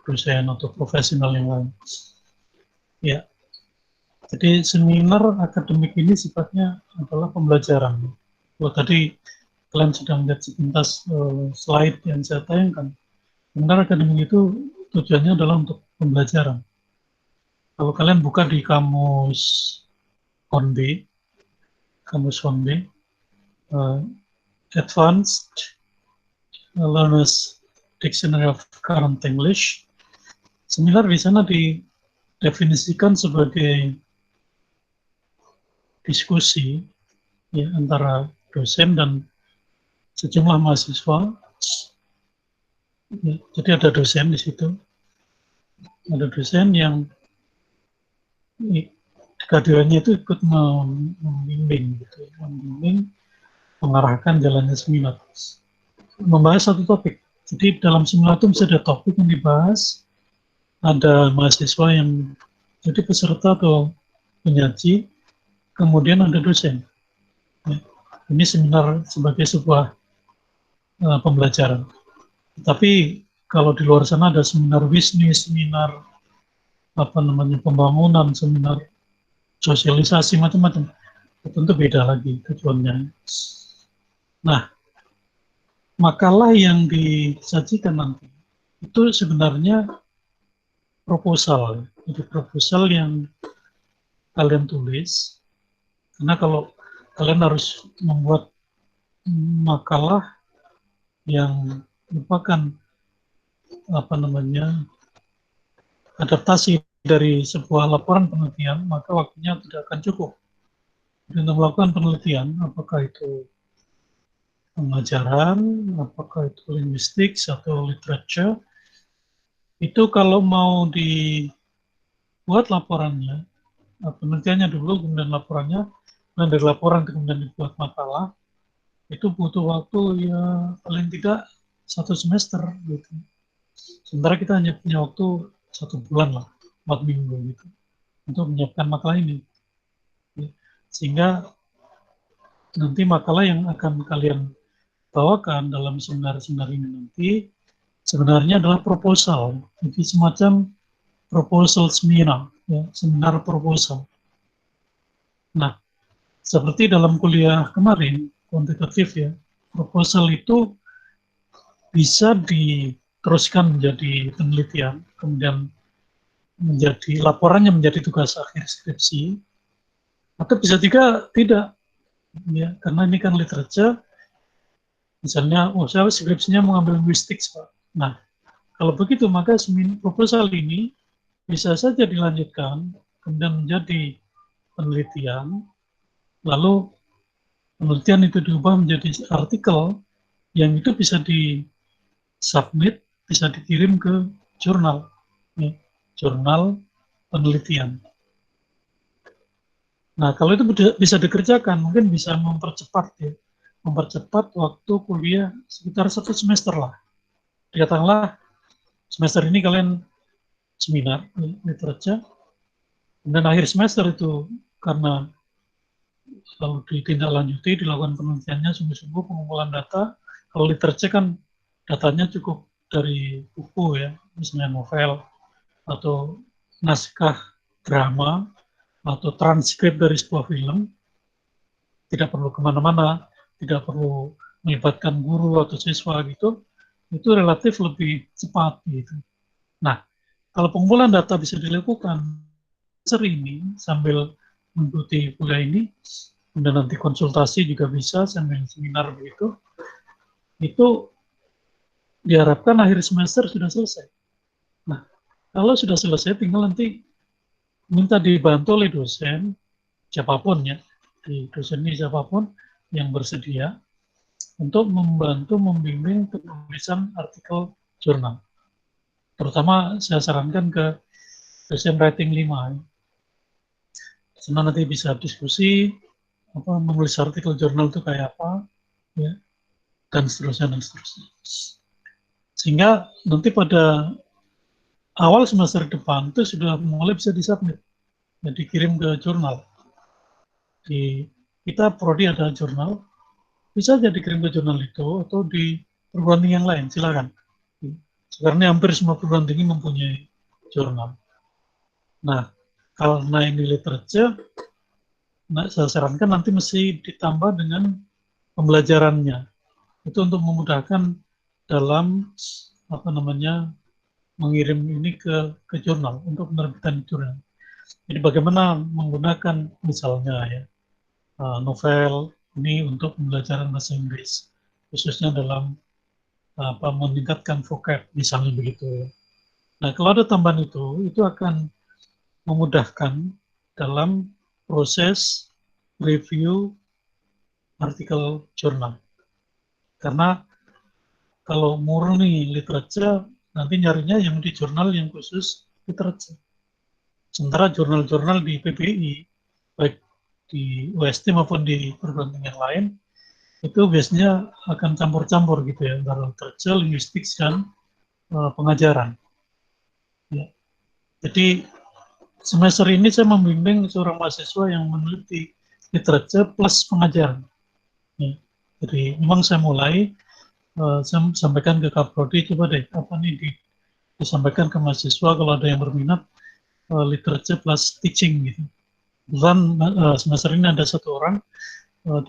dosen atau profesional yang lain. Ya, jadi seminar akademik ini sifatnya adalah pembelajaran. Kalau tadi kalian sudah melihat sepintas slide yang saya tayangkan, seminar akademik itu tujuannya adalah untuk pembelajaran. Kalau kalian buka di kamus Hornby, Advanced Learners Dictionary of Current English, seminar di sana didefinisikan sebagai diskusi ya, antara dosen dan sejumlah mahasiswa. Ya, jadi ada dosen di situ, ada dosen yang kehadirannya itu ikut membimbing, gitu, membimbing, mengarahkan jalannya seminar, membahas satu topik. Jadi dalam seminar itu bisa ada topik yang dibahas, ada mahasiswa yang jadi peserta atau penyaji, kemudian ada dosen. Ya, ini seminar sebagai sebuah pembelajaran. Tapi kalau di luar sana ada seminar bisnis, seminar pembangunan, seminar sosialisasi, macam-macam. Tentu beda lagi tujuannya. Nah, makalah yang disajikan nanti itu sebenarnya proposal. Jadi proposal yang kalian tulis, karena kalau kalian harus membuat makalah yang merupakan adaptasi dari sebuah laporan penelitian, maka waktunya tidak akan cukup untuk melakukan penelitian, apakah itu pengajaran, apakah itu linguistik atau literature. Itu kalau mau dibuat laporannya, penelitiannya dulu, kemudian laporannya, dan dari laporan kemudian dibuat makalah, itu butuh waktu ya paling tidak 1 semester gitu. Sementara kita hanya punya waktu 1 bulan lah, 4 minggu gitu, untuk menyiapkan makalah ini. Sehingga nanti makalah yang akan kalian bawakan dalam seminar-seminar ini nanti sebenarnya adalah proposal. Jadi semacam proposal seminar, ya, seminar proposal. Nah, seperti dalam kuliah kemarin, kuantitatif ya, proposal itu bisa diteruskan menjadi penelitian, kemudian menjadi laporannya menjadi tugas akhir skripsi, atau bisa juga tidak, ya, karena ini kan literature. Misalnya, saya skripsinya mengambil linguistik, Pak. Nah, kalau begitu maka proposal ini bisa saja dilanjutkan, kemudian menjadi penelitian, lalu penelitian itu diubah menjadi artikel yang itu bisa di-submit, bisa dikirim ke jurnal, ya, jurnal penelitian. Nah, kalau itu bisa dikerjakan, mungkin bisa mempercepat waktu kuliah sekitar 1 semester lah. Katakanlah semester ini kalian seminar literature, dan akhir semester itu karena lalu ditindaklanjuti, dilakukan penelitiannya sungguh-sungguh, pengumpulan data. Kalau literature kan datanya cukup dari buku ya, misalnya novel atau naskah drama atau transkrip dari sebuah film, tidak perlu kemana-mana, tidak perlu melibatkan guru atau siswa gitu, itu relatif lebih cepat gitu. Nah, kalau pengumpulan data bisa dilakukan ini sambil mengikuti kuliah ini, dan nanti konsultasi juga bisa sambil seminar begitu, itu diharapkan akhir semester sudah selesai. Nah, kalau sudah selesai tinggal nanti minta dibantu oleh dosen, siapapun ya, di dosen ini siapapun yang bersedia, untuk membantu membimbing penulisan artikel jurnal. Terutama saya sarankan ke dosen writing 5. Karena nanti bisa diskusi, menulis artikel jurnal itu kayak apa, ya, dan seterusnya. Sehingga nanti pada awal semester depan itu sudah mulai bisa disubmit, dan dikirim ke jurnal. Di kita prodi ada jurnal, bisa jadi dikirim ke jurnal itu atau di perguruan tinggi yang lain, silakan. Sekarang ini hampir semua perguruan tinggi mempunyai jurnal. Nah, karena ini literature, nah, saya sarankan nanti mesti ditambah dengan pembelajarannya. Itu untuk memudahkan dalam apa namanya mengirim ini ke jurnal untuk menerbitkan jurnal. Jadi bagaimana menggunakan misalnya ya novel ini untuk pembelajaran bahasa Inggris, khususnya dalam apa meningkatkan vocab misalnya begitu. Nah kalau ada tambahan itu akan memudahkan dalam proses review artikel jurnal. Karena kalau murni literature, nanti nyarinya yang di jurnal yang khusus literature. Sementara jurnal-jurnal di PBI, baik di UST maupun di perguruan tinggi yang lain, itu biasanya akan campur-campur gitu ya, antara literature, linguistik, dan pengajaran. Ya. Jadi semester ini saya membimbing seorang mahasiswa yang meneliti literature plus pengajaran. Ya. Jadi memang saya mulai saya sampaikan ke Kaprodi, coba deh apa nih disampaikan ke mahasiswa kalau ada yang berminat literature plus teaching gitu. Kebetulan semester ini ada satu orang,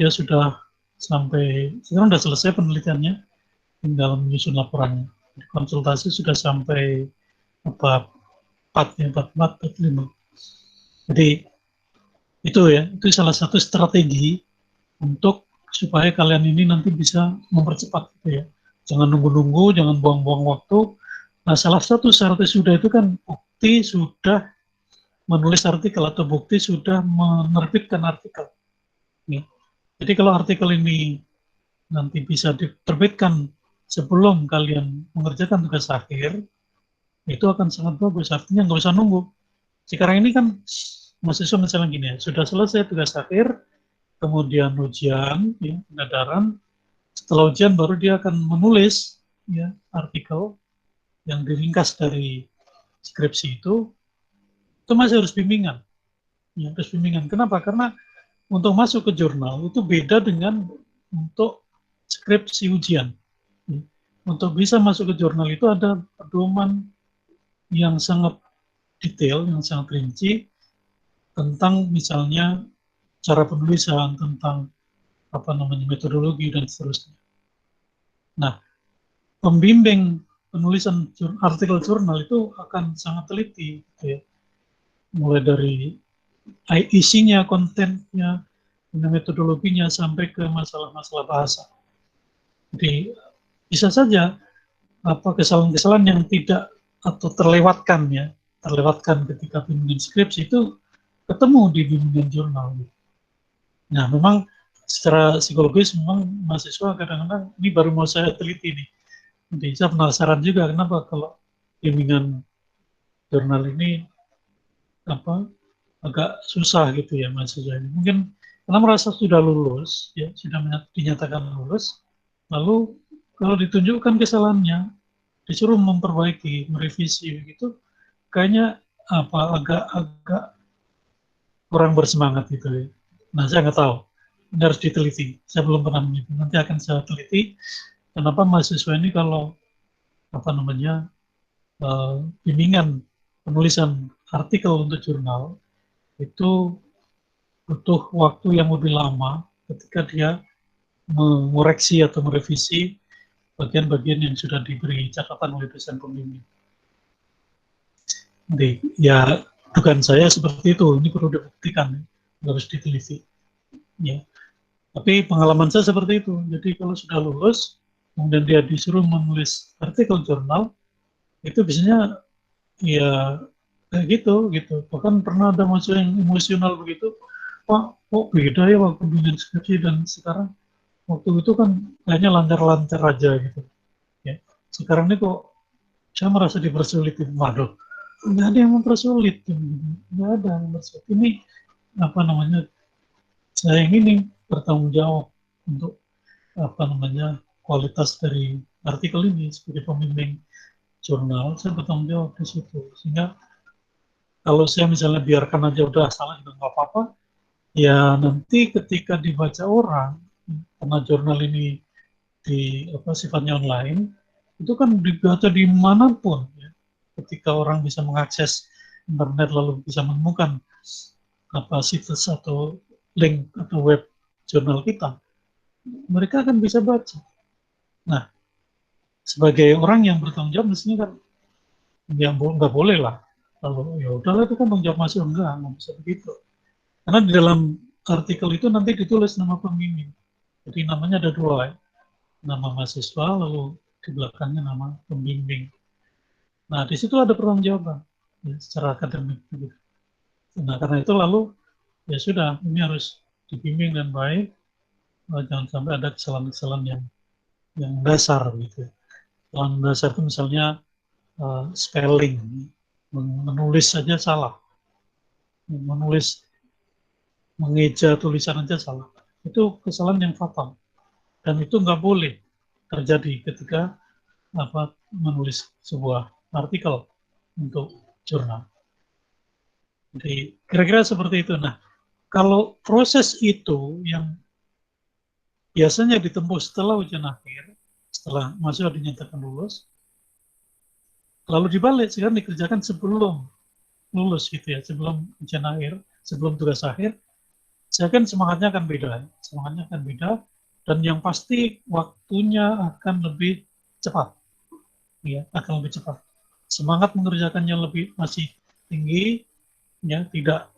dia sudah sekarang sudah selesai penelitiannya, tinggal menyusun laporannya. Konsultasi sudah sampai bab 4 ya, bab 4, bab 5. Jadi itu ya, itu salah satu strategi untuk supaya kalian ini nanti bisa mempercepat gitu ya. Jangan nunggu-nunggu, jangan buang-buang waktu. Nah, salah satu syarat sudah itu kan bukti sudah menulis artikel atau bukti sudah menerbitkan artikel. Nih. Jadi kalau artikel ini nanti bisa diterbitkan sebelum kalian mengerjakan tugas akhir, itu akan sangat bagus. Artinya nggak usah nunggu. Sekarang ini kan mahasiswa misalnya gini ya, sudah selesai tugas akhir, kemudian ujian, ya, pendataan. Setelah ujian baru dia akan menulis ya artikel yang diringkas dari skripsi itu masih harus bimbingan. Ya, harus bimbingan. Kenapa? Karena untuk masuk ke jurnal itu beda dengan untuk skripsi ujian. Untuk bisa masuk ke jurnal itu ada pedoman yang sangat detail, yang sangat rinci tentang misalnya cara penulisan, tentang apa namanya metodologi dan seterusnya. Nah, pembimbing penulisan artikel jurnal itu akan sangat teliti, gitu ya. Mulai dari isinya, kontennya, metodologinya sampai ke masalah-masalah bahasa. Jadi bisa saja apa kesalahan-kesalahan yang tidak atau terlewatkan ketika bimbingan skripsi itu ketemu di bimbingan jurnal. Nah, memang secara psikologis memang mahasiswa kadang-kadang ini baru mau saya teliti nih. Jadi saya penasaran juga kenapa kalau bimbingan jurnal ini apa agak susah gitu ya mahasiswa ini. Mungkin karena merasa sudah lulus, ya sudah dinyatakan lulus, lalu kalau ditunjukkan kesalahannya, disuruh memperbaiki, merevisi begitu, kayaknya apa agak-agak kurang bersemangat gitu ya. Nah saya nggak tahu, ini harus diteliti. Saya belum pernah meneliti. Nanti akan saya teliti. Kenapa mahasiswa ini kalau apa namanya bimbingan penulisan artikel untuk jurnal itu butuh waktu yang lebih lama ketika dia mengoreksi atau merevisi bagian-bagian yang sudah diberi catatan oleh dosen pembimbing. Jadi, ya bukan saya seperti itu, ini perlu dibuktikan, harus diteliti. Ya. Tapi pengalaman saya seperti itu. Jadi kalau sudah lulus, kemudian dia disuruh menulis artikel jurnal, itu biasanya ya kayak gitu. Bahkan pernah ada mahasiswa yang emosional begitu, Pak, kok beda ya waktu bimbingan skripsi dan sekarang waktu itu kan kayaknya lancar-lancar aja gitu. Ya. Sekarang ini kok saya merasa dipersulit. Waduh, nggak ada yang mempersulit, nggak ada yang mempersulit. Ini apa namanya? Saya ini bertanggung jawab untuk apa namanya kualitas dari artikel ini sebagai pembimbing jurnal. Saya bertanggung jawab di situ. Sehingga kalau saya misalnya biarkan aja udah salah juga nggak apa-apa, ya nanti ketika dibaca orang, karena jurnal ini di apa sifatnya online, itu kan dibaca dimanapun. Ya. Ketika orang bisa mengakses internet lalu bisa menemukan apa situs atau link atau web jurnal kita, mereka akan bisa baca. Nah, sebagai orang yang bertanggung jawab mestinya kan ya nggak boleh lah. Kalau ya udahlah itu kan tanggung jawab masuk nggak bisa begitu. Karena di dalam artikel itu nanti ditulis nama pembimbing. Jadi namanya ada dua, ya. Nama mahasiswa lalu di belakangnya nama pembimbing. Nah di situ ada pertanggungjawaban ya, secara akademik. Gitu. Nah karena itu lalu ya sudah ini harus dibimbing dengan baik. Jangan sampai ada kesalahan-kesalahan yang dasar gitu. Kesalahan dasar itu misalnya spelling, menulis saja salah, menulis mengeja tulisan aja salah. Itu kesalahan yang fatal dan itu nggak boleh terjadi ketika menulis sebuah artikel untuk jurnal. Jadi kira-kira seperti itu. Nah, kalau proses itu yang biasanya ditempuh setelah ujian akhir, setelah mahasiswa dinyatakan lulus, lalu dibalik sekarang dikerjakan sebelum lulus gitu ya, sebelum ujian akhir, sebelum tugas akhir, saya kan semangatnya akan beda, dan yang pasti waktunya akan lebih cepat, ya, akan lebih cepat. Semangat mengerjakannya masih tinggi, ya, tidak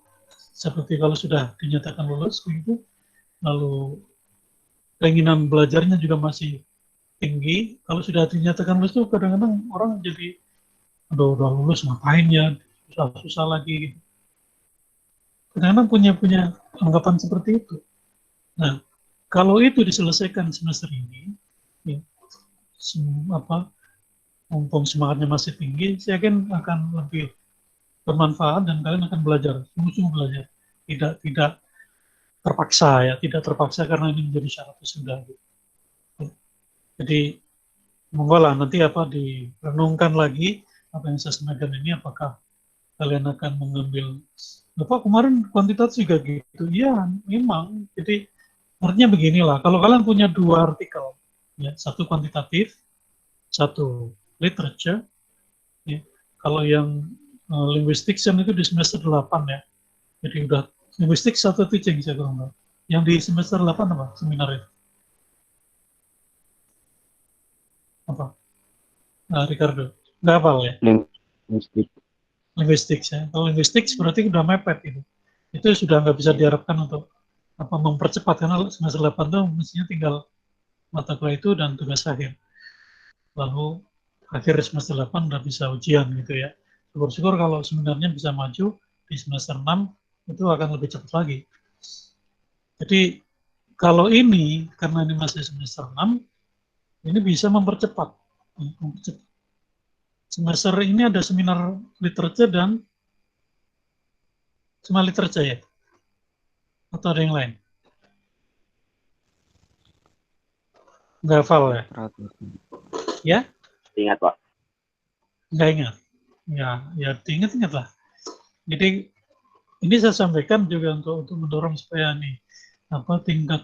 seperti kalau sudah dinyatakan lulus begitu, lalu keinginan belajarnya juga masih tinggi. Kalau sudah dinyatakan lulus itu kadang-kadang orang jadi, aduh udah lulus ngapain ya, susah-susah lagi. Kadang-kadang punya anggapan seperti itu. Nah, kalau itu diselesaikan semester ini, ya, mumpung semangatnya masih tinggi, saya yakin akan lebih bermanfaat dan kalian akan belajar, sungguh-sungguh belajar, tidak terpaksa ya, tidak terpaksa karena ini menjadi syarat sudah. Gitu. Jadi monggo lah nanti direnungkan lagi apa yang saya sampaikan ini, apakah kalian akan mengambil kemarin kuantitas juga gitu. Iya, memang. Jadi artinya beginilah, kalau kalian punya dua artikel, ya, satu kuantitatif, satu literature, ya, kalau yang linguistics itu di semester 8 ya. Jadi udah linguistics satu teaching saya kurang. Yang di semester 8 apa? Seminar itu. Apa? Ricardo. Nggak hafal ya? Linguistics ya. Kalau linguistics berarti udah mepet itu. Itu sudah nggak bisa diharapkan untuk mempercepat karena semester 8 itu mestinya tinggal mata kuliah itu dan tugas akhir. Lalu akhir semester 8 udah bisa ujian gitu ya. Syukur-syukur kalau sebenarnya bisa maju di semester 6 itu akan lebih cepat lagi. Jadi kalau ini karena ini masih semester 6 ini bisa mempercepat. Semester ini ada seminar literature dan cuma literature ya? Atau ada yang lain? Nggak hafal ya? Ya? Ingat, Pak. Nggak ingat? Ya diingat-ingat lah. Jadi ini saya sampaikan juga untuk mendorong supaya nih tingkat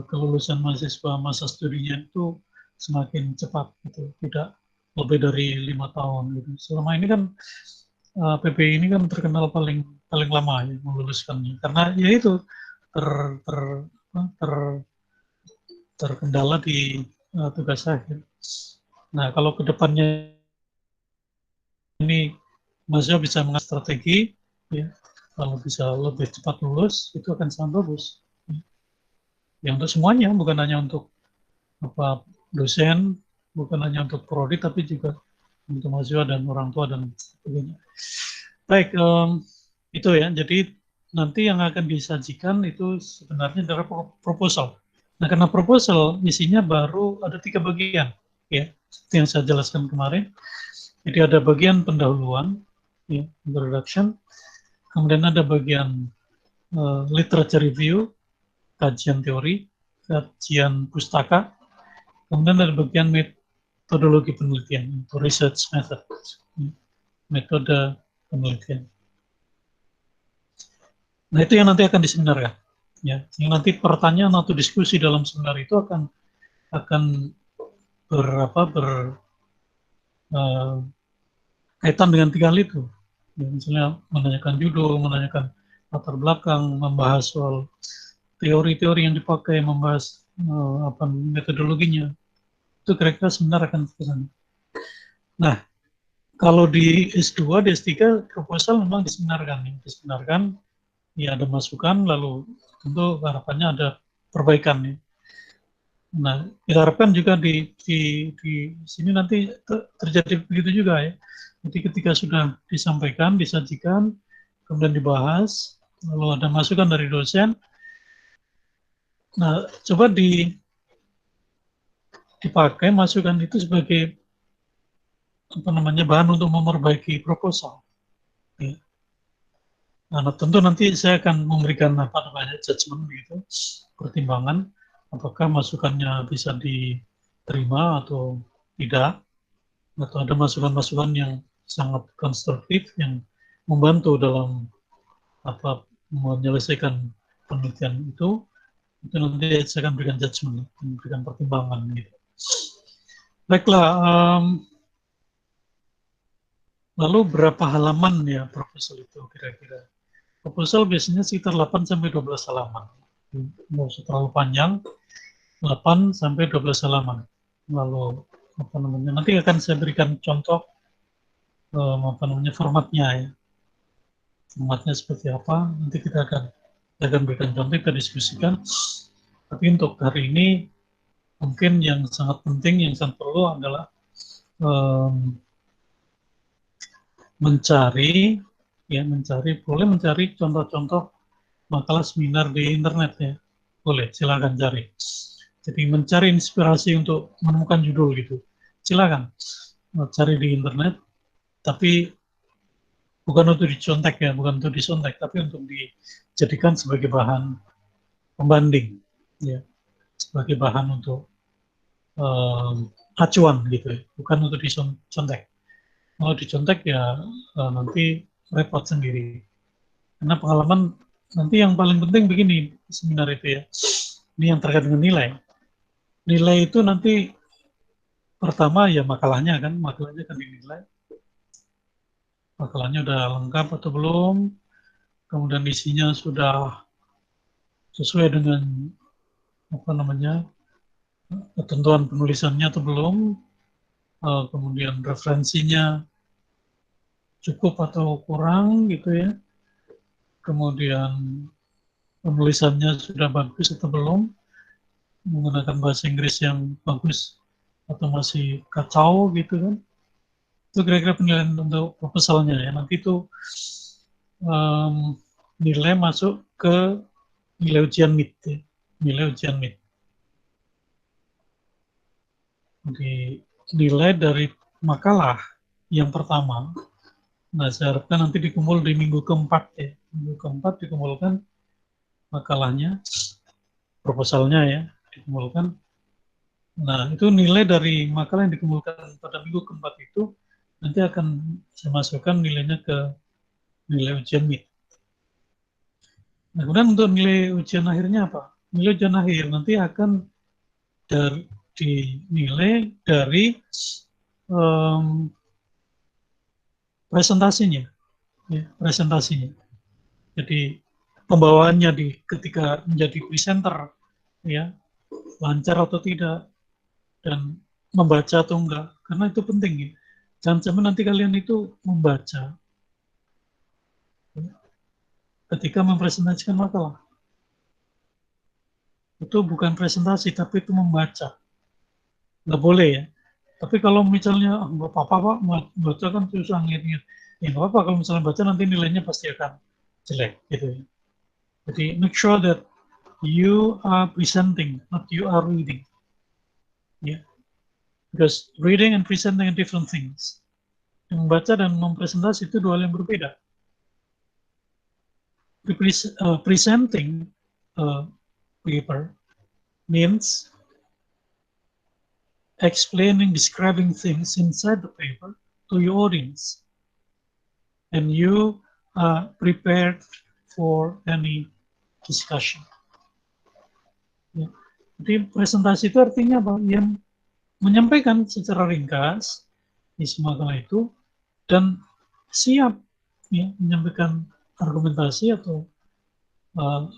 kelulusan mahasiswa masa studinya itu semakin cepat gitu, tidak lebih dari 5 tahun gitu. Selama ini kan PPI ini kan terkenal paling lama ya meluluskannya karena ya itu terkendala di tugas akhir. Nah kalau kedepannya ini mahasiswa bisa mengasah strategi, ya, kalau bisa lebih cepat lulus itu akan sangat bagus. Ya untuk semuanya, bukan hanya untuk dosen, bukan hanya untuk prodi, tapi juga untuk mahasiswa dan orang tua dan sebagainya. Baik, itu ya. Jadi nanti yang akan disajikan itu sebenarnya adalah proposal. Nah, karena proposal isinya baru ada 3 bagian, ya, seperti yang saya jelaskan kemarin. Jadi ada bagian pendahuluan, ya, introduction, kemudian ada bagian literature review, kajian teori, kajian pustaka, kemudian ada bagian metodologi penelitian, atau research method, metode penelitian. Nah itu yang nanti akan diseminarkan, ya. Yang nanti pertanyaan atau diskusi dalam seminar itu akan kaitan dengan 3 hal itu. Ya, misalnya menanyakan judul, menanyakan latar belakang, membahas soal teori-teori yang dipakai, membahas metodologinya. Itu kira-kira seminar akan ke sana. Nah, kalau di S2, di S3, proposal memang diseminarkan, ya ada masukan, lalu tentu harapannya ada perbaikan ya. Nah, kita harapkan juga di sini nanti terjadi begitu juga ya. Jadi ketika sudah disampaikan, disajikan, kemudian dibahas, lalu ada masukan dari dosen. Nah, coba dipakai masukan itu sebagai bahan untuk memperbaiki proposal. Ya. Nah, tentu nanti saya akan memberikan judgement gitu, pertimbangan apakah masukannya bisa diterima atau tidak, atau ada masukan-masukan yang sangat konstruktif yang membantu dalam menyelesaikan penelitian itu nanti saya akan berikan judgement, memberikan pertimbangan gitu. Baiklah, lalu berapa halaman ya proposal itu kira-kira? Proposal biasanya sekitar 8-12 halaman. Nggak usah terlalu panjang, 8-12 halaman. Lalu nanti akan saya berikan contoh formatnya ya. Formatnya seperti apa, nanti kita akan berikan contoh, kita diskusikan. Tapi untuk hari ini mungkin yang sangat penting, yang sangat perlu adalah boleh mencari contoh-contoh makalah seminar di internet ya, boleh, silakan cari. Jadi mencari inspirasi untuk menemukan judul gitu, silakan cari di internet, tapi bukan untuk dicontek ya, bukan untuk disontek, tapi untuk dijadikan sebagai bahan pembanding, ya, sebagai bahan untuk acuan gitu, ya. Bukan untuk dicontek. Kalau dicontek ya nanti repot sendiri. Karena pengalaman nanti yang paling penting begini seminar itu ya. Ini yang terkait dengan nilai. Nilai itu nanti pertama ya makalahnya kan dinilai. Makalahnya udah lengkap atau belum? Kemudian isinya sudah sesuai dengan ketentuan penulisannya atau belum? Kemudian referensinya cukup atau kurang gitu ya. Kemudian penulisannya sudah bagus atau belum, menggunakan bahasa Inggris yang bagus atau masih kacau gitu kan. Itu kira-kira penilaian untuk proposalnya ya. Nanti itu nilai masuk ke nilai ujian MIT ya. Nilai ujian MIT. Jadi nilai dari makalah yang pertama, nah saya harapkan nanti dikumpul di minggu keempat ya. Minggu keempat dikumpulkan makalahnya, proposalnya ya, dikumpulkan. Nah, itu nilai dari makalah yang dikumpulkan pada minggu keempat itu nanti akan saya masukkan nilainya ke nilai ujian MIT. Nah, kemudian untuk nilai ujian akhirnya apa? Nilai ujian akhir nanti akan dinilai dari presentasinya, ya, presentasinya. Jadi pembawaannya ketika menjadi presenter, ya, lancar atau tidak, dan membaca atau enggak, karena itu penting ya. Jangan sampai nanti kalian itu membaca ketika mempresentasikan makalah. Itu bukan presentasi, tapi itu membaca. Nggak boleh ya. Tapi kalau misalnya, nggak apa-apa Pak, baca kan susah nginget-nginget. Ya nggak apa-apa, kalau misalnya baca nanti nilainya pasti akan jelek gitu ya. Jadi make sure that you are presenting, not you are reading. Yeah. Because reading and presenting are different things. Membaca dan mempresentasi itu dua hal yang berbeda. Presenting paper means explaining, describing things inside the paper to your audience. And you are prepared for any discussion. Ya. Jadi presentasi itu artinya apa? Yang menyampaikan secara ringkas isi makalah itu dan siap ya, menyampaikan argumentasi atau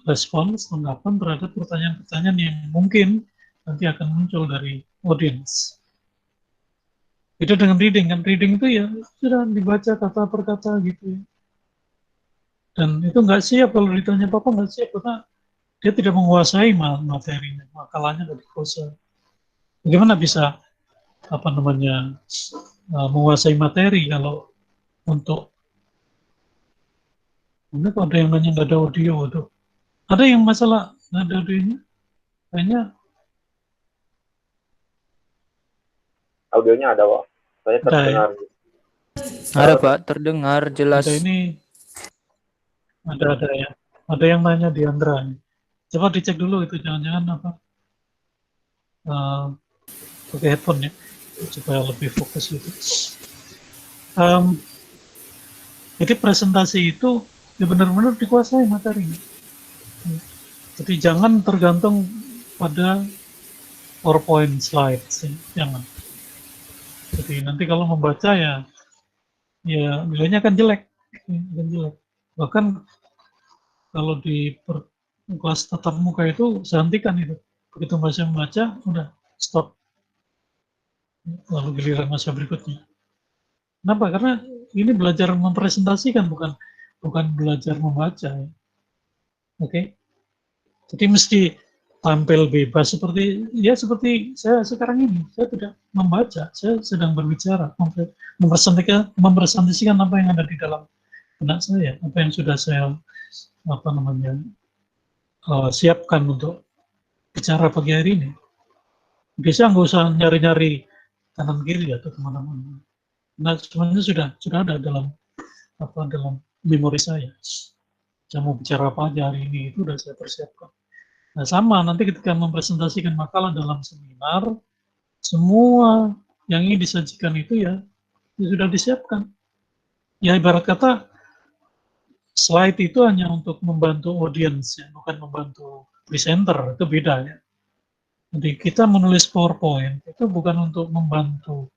respons tanggapan terhadap pertanyaan-pertanyaan yang mungkin nanti akan muncul dari audiens. Itu dengan reading kan, reading itu ya sudah dibaca kata per kata gitu ya. Dan itu nggak siap kalau ditanya apa nggak siap karena dia tidak menguasai materinya, makalahnya dari kuasa. Bagaimana bisa apa namanya menguasai materi kalau untuk ini kalau ada yang nanya nggak ada audio, tuh ada yang masalah nggak ada audionya, kayaknya Audionya ada, Pak. Saya ada ya. terdengar. Ada Pak, terdengar jelas. Ada ini ada ya. Ada yang nanya di Andra. Coba dicek dulu itu jangan-jangan apa pakai headphone ya supaya lebih fokus gitu. Jadi presentasi itu ya benar-benar dikuasai materinya. Jadi jangan tergantung pada PowerPoint slides, ya. Jangan. Jadi nanti kalau membaca ya nilainya akan jelek, akan jelek. Bahkan kalau di kelas tatap muka itu saya hentikan itu. Begitu masih membaca, udah stop. Lalu giliran masa berikutnya. Kenapa? Karena ini belajar mempresentasikan, bukan belajar membaca. Ya. Oke. Jadi mesti tampil bebas seperti saya sekarang ini. Saya tidak membaca, saya sedang berbicara, mempresentasikan apa yang ada di dalam benak saya, apa yang sudah saya siapkan untuk bicara pagi hari ini. Bisa nggak usah nyari-nyari kanan kiri atau kemana-mana. Nah, semuanya sudah ada dalam memori saya. Saya mau bicara apa aja hari ini itu sudah saya persiapkan. Nah, sama nanti ketika mempresentasikan makalah dalam seminar, semua yang ingin disajikan itu ya sudah disiapkan. Ya ibarat kata slide itu hanya untuk membantu audiens, ya, bukan membantu presenter, itu beda ya. Jadi kita menulis PowerPoint itu bukan untuk membantu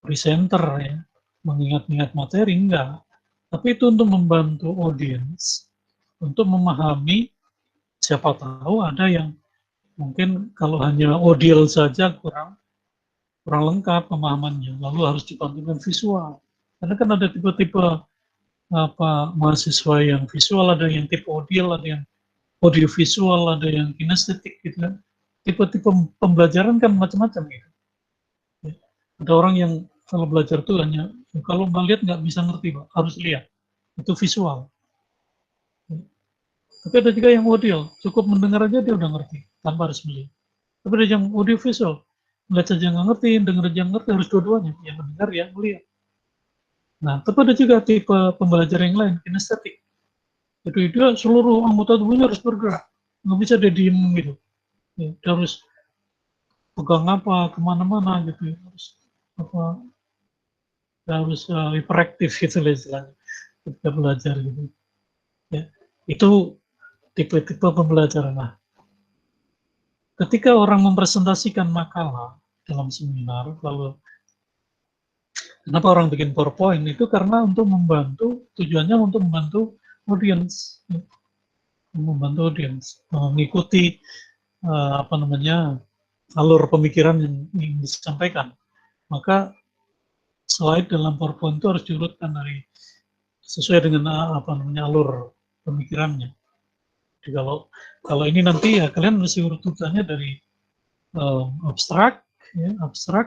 presenter ya, mengingat-ingat materi, enggak. Tapi itu untuk membantu audiens, untuk memahami, siapa tahu ada yang mungkin kalau hanya audio saja kurang lengkap pemahamannya, lalu harus dibantu dengan visual. Karena kan ada tipe-tipe mahasiswa yang visual, ada yang tipe audio, ada yang audio visual, ada yang kinestetik gitu kan. Tipe-tipe pembelajaran kan macam-macam gitu. Ya. Ada orang yang kalau belajar tuh hanya kalau nggak lihat nggak bisa ngerti, Pak. Harus lihat. Itu visual. Ya. Tapi ada juga yang audio, cukup mendengar aja dia udah ngerti tanpa harus melihat. Tapi ada yang audio visual, melihat saja nggak ngerti, dengar aja ngerti, harus dua-duanya, yang mendengar yang melihat. Nah, tapi ada juga tipe pembelajaran yang lain, kinestetik. Jadi dia seluruh anggota tubuhnya harus bergerak, nggak bisa dia diem gitu. Ya, dia harus pegang apa, kemana-mana gitu, harus apa, dia harus hiperaktif gitu lah istilahnya ketika belajar gitu. Ya, itu tipe-tipe pembelajaran. Nah, ketika orang mempresentasikan makalah dalam seminar, lalu kenapa orang bikin PowerPoint itu karena untuk membantu, tujuannya untuk membantu audiens, mengikuti alur pemikiran yang ingin disampaikan. Maka slide dalam PowerPoint itu harus diurutkan sesuai dengan alur pemikirannya. Jadi kalau ini nanti ya kalian mesti urutannya dari abstrak,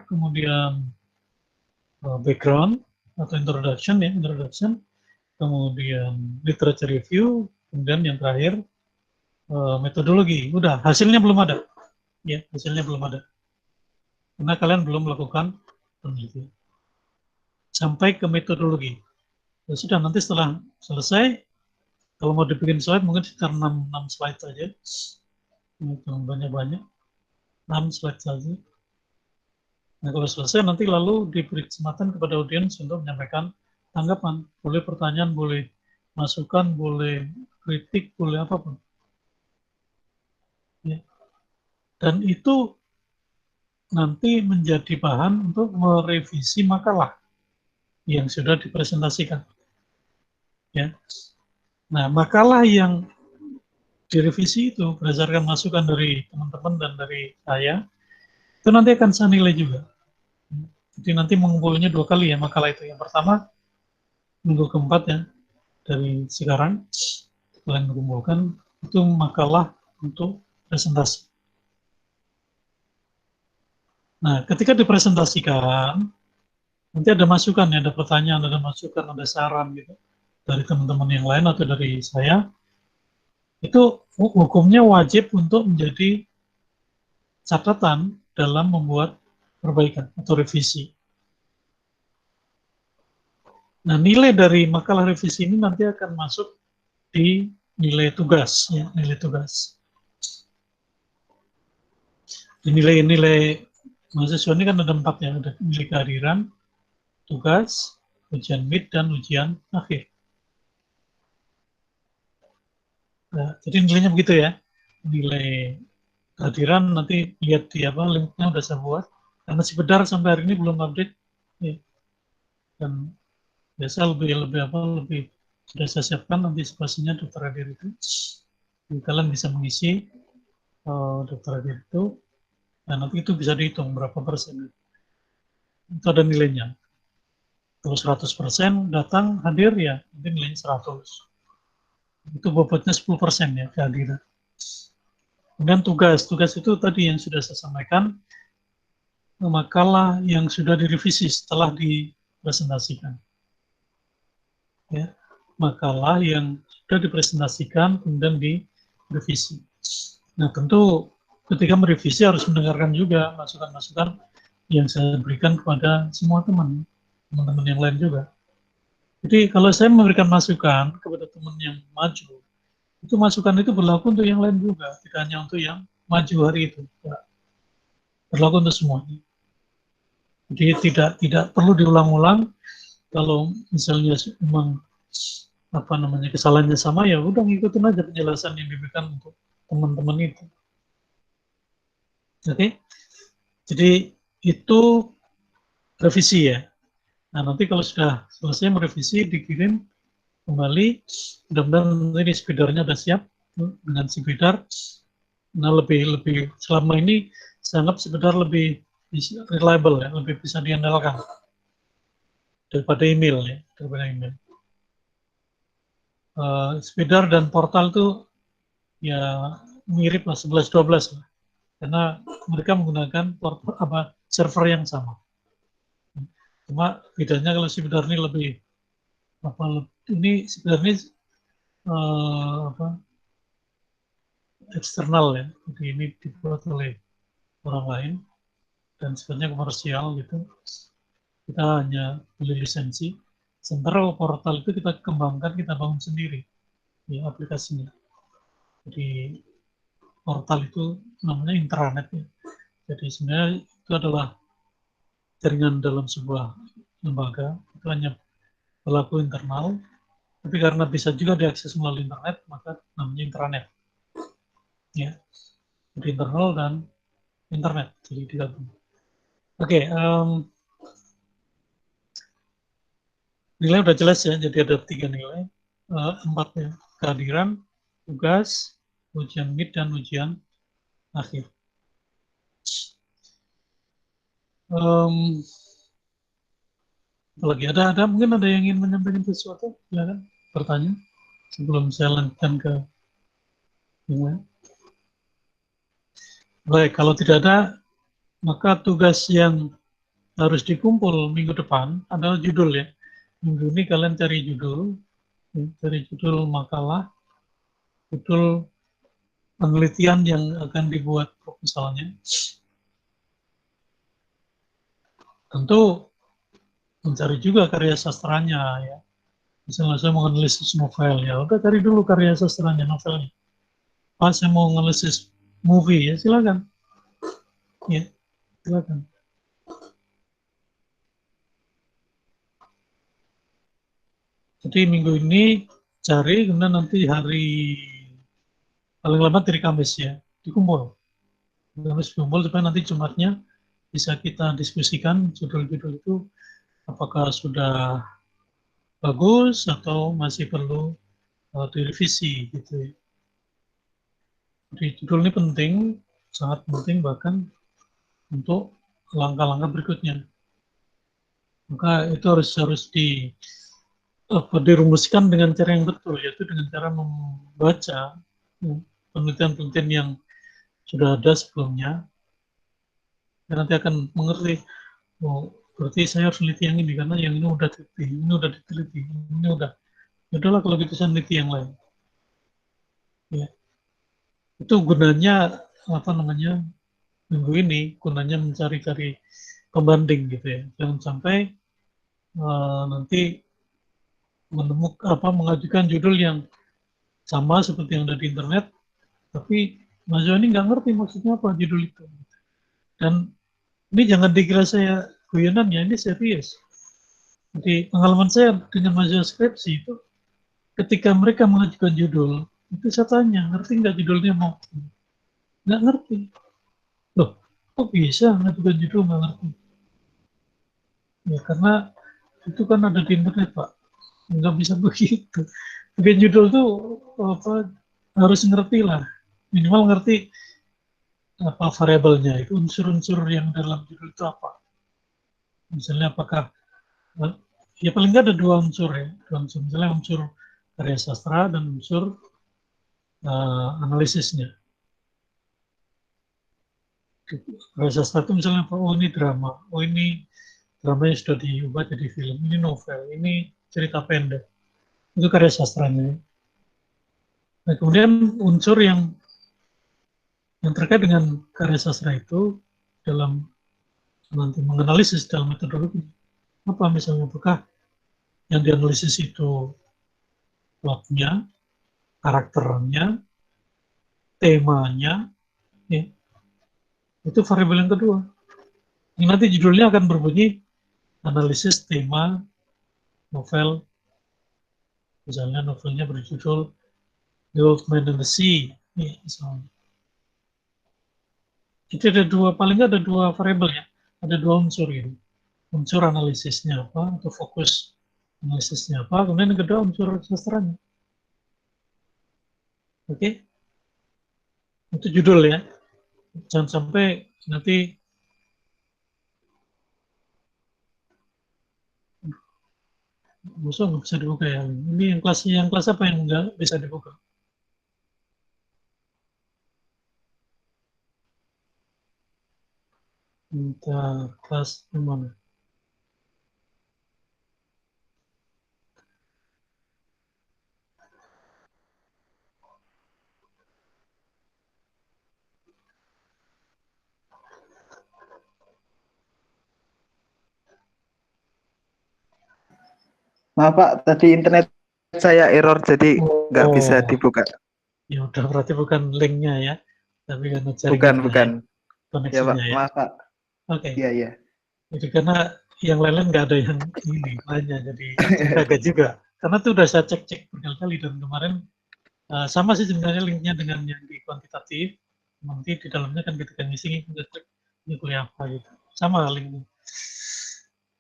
kemudian background atau introduction, kemudian literature review, kemudian yang terakhir metodologi. Udah, hasilnya belum ada. Ya, hasilnya belum ada. Karena kalian belum melakukan penelitian. Sampai ke metodologi. Ya sudah, nanti setelah selesai, kalau mau dibikin slide mungkin sekitar 6 slide saja. Banyak-banyak. 6 slide saja. Nah, kalau selesai nanti lalu diberi kesempatan kepada audiens untuk menyampaikan tanggapan. Boleh pertanyaan, boleh masukan, boleh kritik, boleh apapun. Ya. Dan itu nanti menjadi bahan untuk merevisi makalah yang sudah dipresentasikan. Ya. Nah, makalah yang direvisi itu berdasarkan masukan dari teman-teman dan dari saya, itu nanti akan saya nilai juga. Jadi nanti mengumpulnya 2 kali ya makalah itu. Yang pertama, minggu keempat ya, dari sekarang, kalian mengumpulkan, itu makalah untuk presentasi. Nah, ketika dipresentasikan, nanti ada masukan ya, ada pertanyaan, ada masukan, ada saran gitu dari teman-teman yang lain atau dari saya. Itu hukumnya wajib untuk menjadi catatan dalam membuat perbaikan atau revisi. Nah, nilai dari makalah revisi ini nanti akan masuk di nilai tugas, ya, nilai tugas. Di nilai-nilai mahasiswa ini kan ada 4 ya, ada nilai kehadiran, tugas, ujian mid, dan ujian akhir. Nah, jadi nilainya begitu ya, nilai kehadiran nanti lihat di apa, linknya udah saya buat, karena si Bedar sampai hari ini belum update, ya. Dan biasa lebih sudah saya siapkan antisipasinya Dr. Hadir itu. Jadi kalian bisa mengisi Dr. Hadir itu, dan nanti itu bisa dihitung berapa persen. Itu ada nilainya. Kalau 100% datang hadir ya, nanti nilainya 100. Itu bobotnya 10% ya kehadiran. Kemudian tugas itu tadi yang sudah saya sampaikan, makalah yang sudah direvisi setelah dipresentasikan. Ya, makalah yang sudah dipresentasikan kemudian direvisi. Nah, tentu ketika merevisi harus mendengarkan juga masukan-masukan yang saya berikan kepada semua teman-teman yang lain juga. Jadi kalau saya memberikan masukan kepada teman yang maju, itu masukan itu berlaku untuk yang lain juga, tidak hanya untuk yang maju hari itu, berlaku untuk semuanya. Jadi tidak perlu diulang-ulang. Kalau misalnya memang kesalahannya sama, ya udah ngikutin aja penjelasan yang diberikan untuk teman-teman itu. Oke, jadi itu revisi ya. Nah, nanti kalau sudah selesai merevisi, dikirim kembali, mudah-mudahan ini speedernya sudah siap dengan si Bedar. Nah, lebih selama ini saya anggap Bedar lebih reliable ya, lebih bisa diandalkan daripada email ya, daripada email. Speeder dan portal itu ya mirip lah 11-12 lah, karena mereka menggunakan portal server yang sama. Cuma bedanya kalau Speeder ini lebih ini sebenarnya eksternal ya, jadi ini dibuat oleh orang lain dan sebenarnya komersial gitu. Kita hanya beli lisensi. Sementara portal itu kita kembangkan, kita bangun sendiri ya aplikasinya. Jadi portal itu namanya intranet ya. Jadi sebenarnya itu adalah jaringan dalam sebuah lembaga, itu hanya berlaku internal, tapi karena bisa juga diakses melalui internet, maka namanya intranet. Ya, jadi internal dan internet, jadi digabung. Oke, nilai udah jelas ya, jadi ada 3 nilai, 4 ya, kehadiran, tugas, ujian mid, dan ujian akhir. Apalagi mungkin ada yang ingin menyampaikan sesuatu, silakan bertanya sebelum saya lanjutkan ke yang lain. Baik, kalau tidak ada, maka tugas yang harus dikumpul minggu depan adalah judul ya. Minggu ini kalian cari judul makalah, judul penelitian yang akan dibuat proposalnya. Tentu mencari juga karya sastranya ya. Misalnya saya mau analisis novel ya, udah cari dulu karya sastranya novelnya. Saya mau analisis movie ya, silakan. Ya, silakan. Jadi minggu ini cari, kemudian nanti hari paling lambat dari Kamis ya, dikumpul. Kamis dikumpul supaya nanti Jumatnya bisa kita diskusikan judul-judul itu apakah sudah bagus atau masih perlu direvisi gitu ya. Jadi judul ini penting, sangat penting bahkan untuk langkah-langkah berikutnya. Maka itu harus dirumuskan dengan cara yang betul, yaitu dengan cara membaca penelitian-penelitian yang sudah ada sebelumnya. Dan nanti akan mengerti, oh berarti saya harus teliti yang ini karena yang ini udah diteliti, ini udah diteliti, ini udah. Yaudahlah kalau gitu saya teliti yang lain. Ya. Itu gunanya apa namanya minggu ini gunanya mencari-cari pembanding gitu ya. Jangan sampai nanti mengajukan judul yang sama seperti yang ada di internet, tapi Mas Joni nggak ngerti maksudnya apa judul itu. Dan ini jangan dikira saya guyonan ya, ini serius. Jadi pengalaman saya dengan mahasiswa skripsi itu, ketika mereka mengajukan judul, itu saya tanya, ngerti nggak judulnya mau? Nggak ngerti. Loh, kok bisa mengajukan judul nggak ngerti? Ya karena itu kan ada di internet Pak, nggak bisa begitu. Bikin judul tuh apa harus ngerti lah, minimal ngerti apa variabelnya, itu unsur-unsur yang dalam judul itu apa. Misalnya apakah ya paling nggak ada dua unsur ya, dua unsur. Misalnya unsur karya sastra dan unsur analisisnya. Karya sastra itu misalnya apa? Oh ini drama, oh ini dramanya sudah diubah jadi film, ini novel, ini cerita pendek. Itu karya sastranya. Nah kemudian unsur yang terkait dengan karya sastra itu dalam nanti menganalisis dalam metodologi apa misalnya apakah yang dianalisis itu plotnya, karakternya, temanya, ya, itu variabel yang kedua. Ini nanti judulnya akan berbunyi analisis tema novel, misalnya novelnya berjudul The Old Man and the Sea, ya, misalnya. Jadi ada dua, paling nggak ada dua variabel ya, ada dua unsur gitu. Unsur analisisnya apa, atau fokus analisisnya apa, kemudian yang kedua unsur sastranya. Oke, itu judul ya. Jangan sampai nanti musuh nggak bisa dibuka ya. Ini yang kelas apa yang nggak bisa dibuka? Minta kelas mana? Maaf Pak, tadi internet saya error jadi nggak bisa Oh, dibuka. ya udah berarti bukan linknya ya, tapi karena Bukan, jaringannya ya, bukan. Ya Pak, koneksinya ya. maaf Pak. Oke, Iya, iya. jadi karena yang lain-lain nggak ada yang ini lainnya, jadi saya kaget juga. Karena itu udah saya cek-cek berkali-kali dan kemarin sama sih sebenarnya linknya dengan yang di kuantitatif. Nanti di dalamnya kan ketika ngisi kita cek ini kuliah apa gitu. Sama linknya.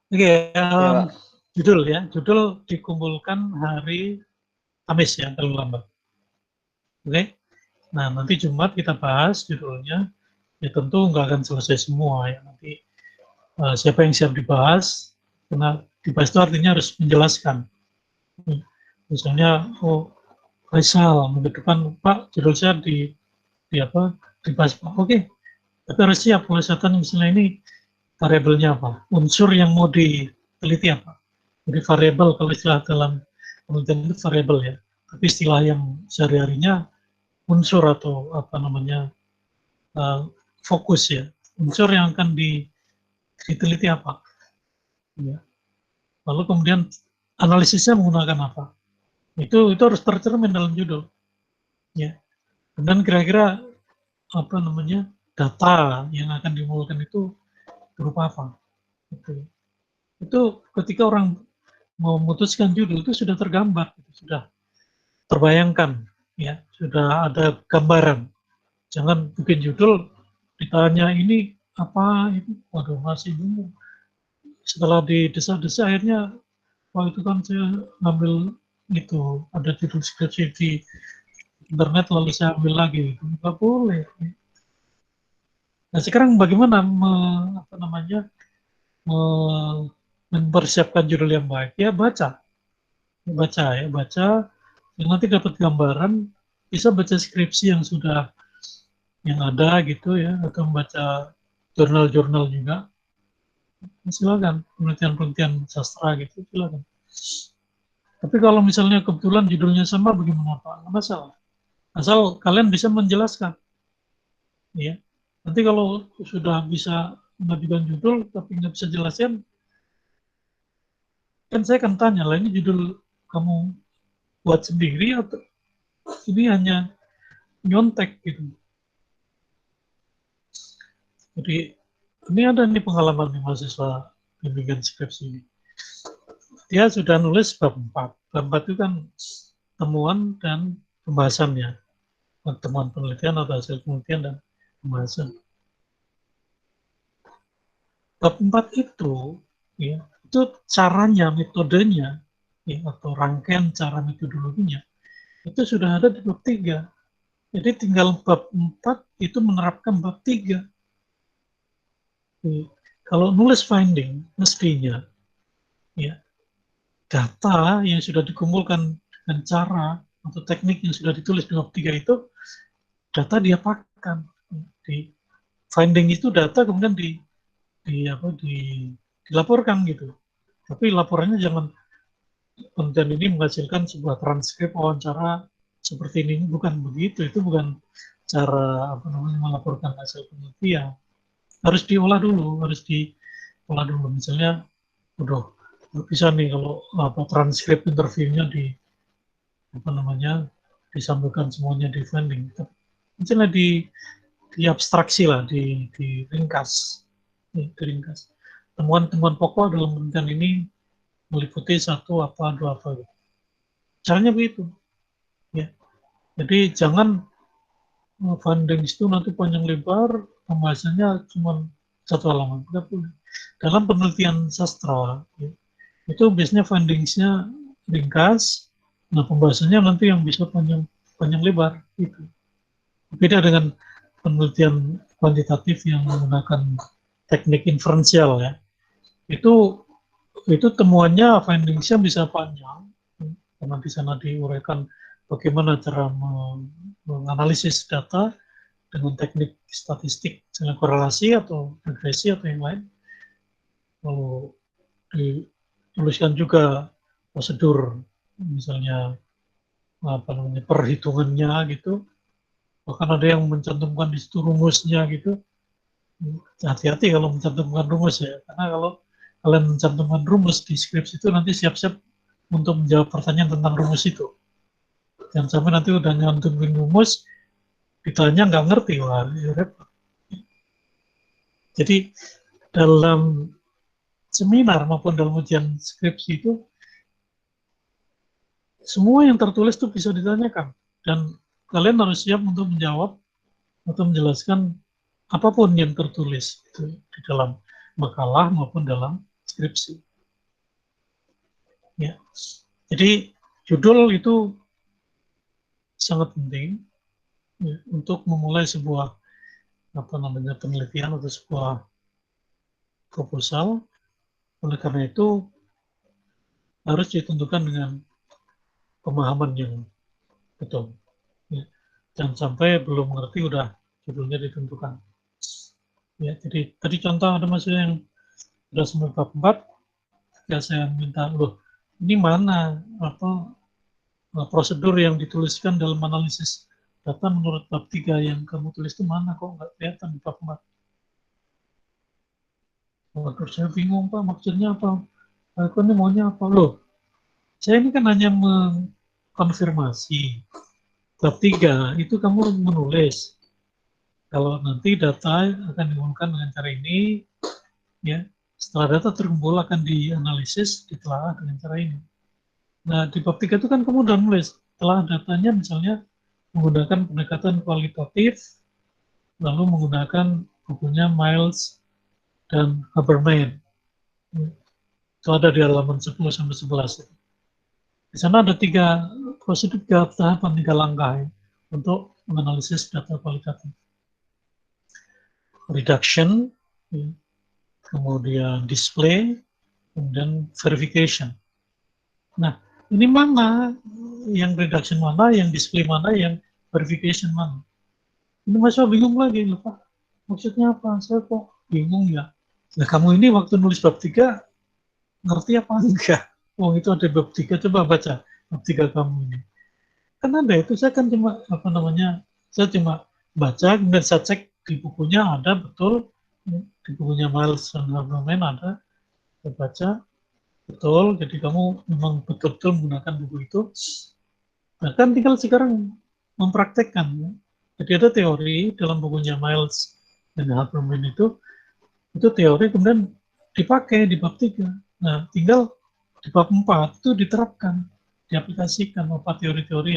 Oke, Ya Pak. judul ya, judul dikumpulkan hari Kamis ya, terlalu lambat. Oke, nah nanti Jumat kita bahas judulnya. Ya tentu nggak akan selesai semua ya. Nanti siapa yang siap dibahas, karena dibahas itu artinya harus menjelaskan. Misalnya, oh Faisal minggu depan Pak judul saya di apa dibahas Pak. Oke, tapi harus siap kalau saya tanya misalnya ini variabelnya apa, unsur yang mau diteliti apa. Jadi variabel kalau istilah dalam penelitian itu variabel ya, tapi istilah yang sehari-harinya unsur atau apa namanya fokus ya, unsur yang akan diteliti apa. Ya. Lalu kemudian analisisnya menggunakan apa. Itu harus tercermin dalam judul. Ya. Dan kira-kira apa namanya data yang akan dimulakan itu berupa apa. Itu ketika orang mau memutuskan judul itu sudah tergambar, sudah terbayangkan, ya sudah ada gambaran. Jangan bikin judul ditanya ini apa itu, waduh masih bingung. Setelah didesah-desah akhirnya, wah itu kan saya ngambil itu, ada judul skripsi di internet lalu saya ambil lagi, itu nggak boleh. Nah sekarang bagaimana apa namanya, mempersiapkan judul yang baik? Ya baca, yang nanti dapat gambaran, bisa baca skripsi yang sudah yang ada gitu ya, atau membaca jurnal-jurnal juga. Silakan, penelitian-penelitian sastra gitu, silakan. Tapi kalau misalnya kebetulan judulnya sama, bagaimana Pak? Nggak masalah. Asal kalian bisa menjelaskan, ya. Nanti kalau sudah bisa mengajukan judul, tapi nggak bisa jelasin, kan saya akan tanya lah, ini judul kamu buat sendiri atau ini hanya nyontek gitu. Jadi ini ada nih pengalaman nih mahasiswa bimbingan skripsi ini. Dia sudah nulis bab 4. Bab 4 itu kan temuan dan pembahasannya. Temuan penelitian atau hasil penelitian dan pembahasan. Bab 4 itu, ya, itu caranya, metodenya, ya, atau rangkaian cara metodologinya, itu sudah ada di bab 3. Jadi tinggal bab 4 itu menerapkan bab 3. Kalau nulis finding, mestinya ya, data yang sudah dikumpulkan dengan cara atau teknik yang sudah ditulis di bab 3 itu, data diapakan. Di finding itu data kemudian dilaporkan gitu. Tapi laporannya jangan penelitian ini menghasilkan sebuah transkrip wawancara seperti ini, bukan begitu. Itu bukan cara apa namanya melaporkan hasil penelitian. Harus diolah dulu, Misalnya, udah bisa nih kalau apa transkrip interviewnya apa namanya disampaikan semuanya di finding. Misalnya di abstraksi lah, diringkas. Temuan-temuan pokok dalam penelitian ini meliputi satu apa, dua apa. Gitu. Caranya begitu. Ya. Jadi jangan findings itu nanti panjang lebar, pembahasannya cuma satu halaman. Dalam penelitian sastra, ya, itu biasanya findingsnya ringkas, nah pembahasannya nanti yang bisa panjang lebar. Gitu. Beda dengan penelitian kuantitatif yang menggunakan teknik inferensial ya. Itu temuannya findingsnya bisa panjang karena di sana diuraikan bagaimana cara menganalisis data dengan teknik statistik, misalnya korelasi atau regresi atau yang lain. Lalu dituliskan juga prosedur, misalnya apa namanya perhitungannya gitu. Bahkan ada yang mencantumkan di situ rumusnya gitu. Hati-hati kalau mencantumkan rumus ya, karena kalau kalian mencantumkan rumus di skripsi itu nanti siap-siap untuk menjawab pertanyaan tentang rumus itu. Jangan sampai nanti udah nyantumin rumus, ditanya nggak ngerti, wah repot. Jadi dalam seminar maupun dalam ujian skripsi itu, semua yang tertulis itu bisa ditanyakan. Dan kalian harus siap untuk menjawab atau menjelaskan apapun yang tertulis itu di dalam makalah maupun dalam skripsi. Ya. Jadi judul itu sangat penting ya, untuk memulai sebuah apa namanya penelitian atau sebuah proposal. Oleh karena itu harus ditentukan dengan pemahaman yang betul. Ya. Jangan sampai belum mengerti udah judulnya ditentukan. Ya, jadi tadi contoh ada mahasiswa yang sudah sampai bab 4, ya saya minta, loh ini mana apa prosedur yang dituliskan dalam analisis data menurut bab 3 yang kamu tulis itu mana, kok nggak kelihatan di bab 4. Waduh, saya bingung Pak, maksudnya apa? Aku ini maunya apa? Loh, saya ini kan hanya mengkonfirmasi. Bab 3 itu kamu menulis. Kalau nanti data akan diumumkan dengan cara ini, ya, setelah data terkumpul akan dianalisis, ditelaah dengan cara ini. Nah, di bab 3 itu kan kamu udah nulis, setelah datanya misalnya menggunakan pendekatan kualitatif, lalu menggunakan bukunya Miles dan Habermas. Itu ada di halaman 10 sampai 11. Di sana ada tiga tahapan, 3 langkah ya, untuk menganalisis data kualitatif. Reduction, ya, kemudian display, kemudian verification. Nah, ini mana yang reduction mana, yang display mana, yang verification mana? Ini mahasiswa bingung lagi, lupa. Maksudnya apa? Saya kok bingung ya. Nah, kamu ini waktu nulis bab 3, ngerti apa enggak? Oh, itu ada bab 3, coba baca bab 3 kamu ini. Kan ada itu, saya kan cuma, saya cuma baca, kemudian saya cek di bukunya ada, betul. Di bukunya Miles dan Habermas ada, saya baca, betul. Jadi kamu memang betul-betul menggunakan buku itu. Bahkan tinggal sekarang mempraktekkan. Ya. Jadi ada teori dalam bukunya Miles dan Habermas itu teori kemudian dipakai di bab 3. Nah, tinggal di bab 4 itu diterapkan, diaplikasikan apa teori-teori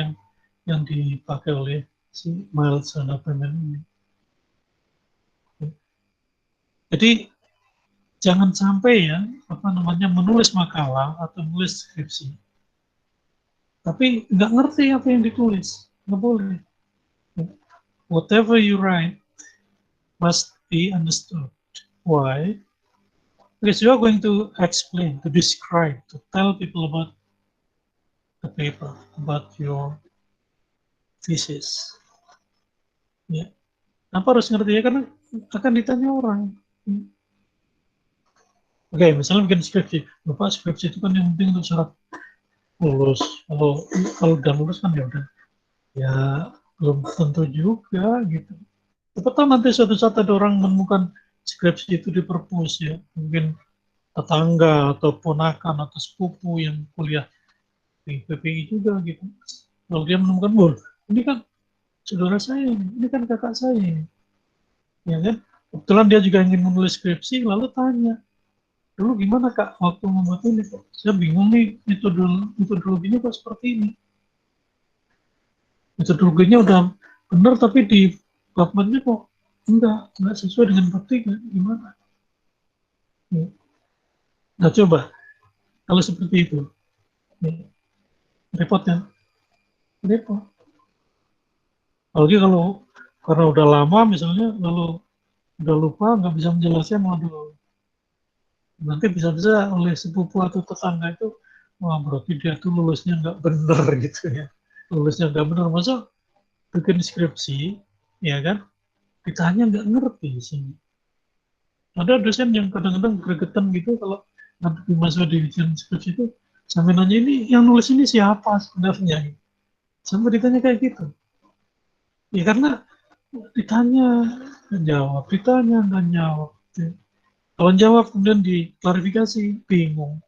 yang dipakai oleh si Miles dan Habermas ini. Jadi jangan sampai ya menulis makalah atau menulis skripsi, tapi nggak ngerti apa yang ditulis, nggak boleh. Whatever you write must be understood. Why? Because you are going to explain, to describe, to tell people about the paper, about your thesis. Ya. Kenapa harus ngerti ya? Karena akan ditanya orang. Oke, misalnya bikin skripsi. Lupa skripsi itu kan yang penting untuk syarat lulus. Kalau udah lulus kan ya udah. Ya belum tentu juga gitu. Siapa tahu nanti suatu saat ada orang menemukan skripsi itu di perpus ya. Mungkin tetangga atau ponakan atau sepupu yang kuliah di PPI juga gitu. Kalau dia menemukan, ini kan saudara saya, ini kan kakak saya. Ya kan? Kebetulan dia juga ingin menulis skripsi, lalu tanya, dulu gimana kak waktu membuat ini kok? Saya bingung nih, metodologinya kok seperti ini. Metodologinya udah benar, tapi di babnya kok enggak sesuai dengan bab 3, gimana? Ya. Nah coba, kalau seperti itu, ya, repot kan? Repot. Apalagi kalau karena udah lama misalnya, lalu udah lupa, nggak bisa menjelaskan, waduh, nanti bisa-bisa oleh sepupu atau tetangga itu, wah berarti dia tuh lulusnya nggak bener gitu ya. Lulusnya nggak bener, masa bikin skripsi, ya kan, ditanya nggak ngerti sih. Ada dosen yang kadang-kadang gregetan gitu kalau nanti mahasiswa di ujian skripsi itu, sampai nanya ini, yang nulis ini siapa sebenarnya? Sampai ditanya kayak gitu. Ya karena ditanya nggak jawab, ditanya nggak jawab. Kalau jawab kemudian diklarifikasi, bingung.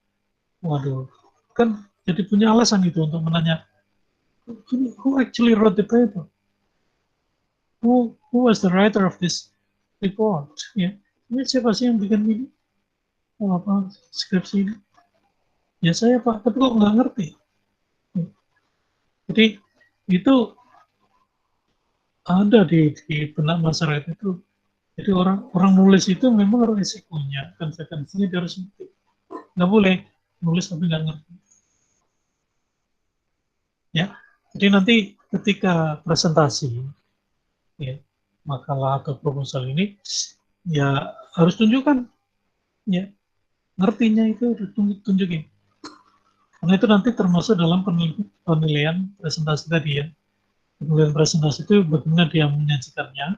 Waduh, kan jadi punya alasan gitu untuk menanya, who actually wrote the paper? Who was the writer of this report? Ya, ini siapa sih yang bikin ini? Skripsi ini? Ya saya Pak, tapi kok nggak ngerti. Jadi itu ada di benak masyarakat itu. Jadi orang nulis itu memang risikonya, konsekuensinya dia harus ngerti. Nggak boleh nulis tapi nggak ngerti. Ya, jadi nanti ketika presentasi, ya, makalah atau proposal ini, ya harus tunjukkan, ya, ngertinya itu harus tunjukin. Karena itu nanti termasuk dalam penilaian presentasi tadi ya. Penilaian presentasi itu bagaimana dia menyajikannya,